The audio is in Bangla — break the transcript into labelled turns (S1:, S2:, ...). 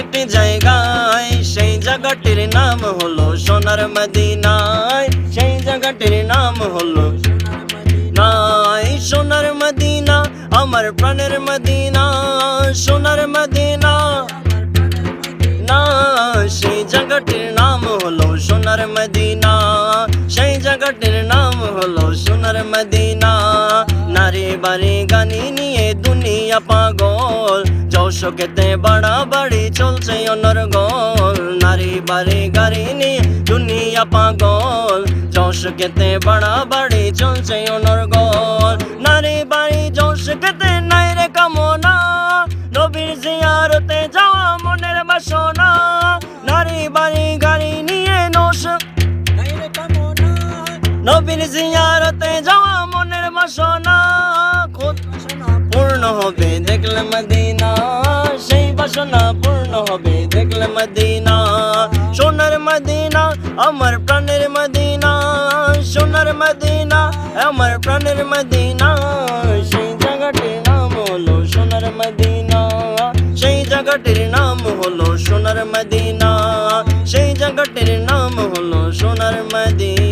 S1: একটি জায়গায়, সেই জায়গাটির নাম হলো সোনার মদিনায়, সেই জায়গাটির নাম হলো নাই সোনার মদিনা, আমার প্রাণের মদিনা, সোনার মদিনা না। সেই জায়গাটির নাম হলো সোনার মদিনা, সেই জায়গাটির নাম হলো সোনার মদিনা। নারী বাড়ি গানি নিয়ে দুনিয়া পাগল, যৌশকেতে বাড়াবাড়ি চলছে অনর্গল। নারী বাড়ি গাড়ি নিয়ে দুনিয়া পাগল, যৌশকেতে বাড়াবাড়ি চলছে অনর্গল। নারী বাড়ি যৌশকেতে নাই রে কামনা, নবীর জিয়ারতে যাওয়া মনের বাসনা। নারী বাড়ি গাড়ি নিয়ে নবীর জিয়ারতে যাওয়া মনের বাসনা, পূর্ণ হবে দেখলে মদিনা, সেই বাসনা পূর্ণ হবে দেখলে মদিনা। সোনার মদিনা আমার প্রাণের মদিনা, সোনার মদিনা আমার প্রাণের মদিনা। সেই জায়গাটির নাম হলো সোনার মদিনা, সেই জায়গাটির নাম হলো সোনার মদিনা, সেই জায়গাটির নাম হলো সোনার মদিনা।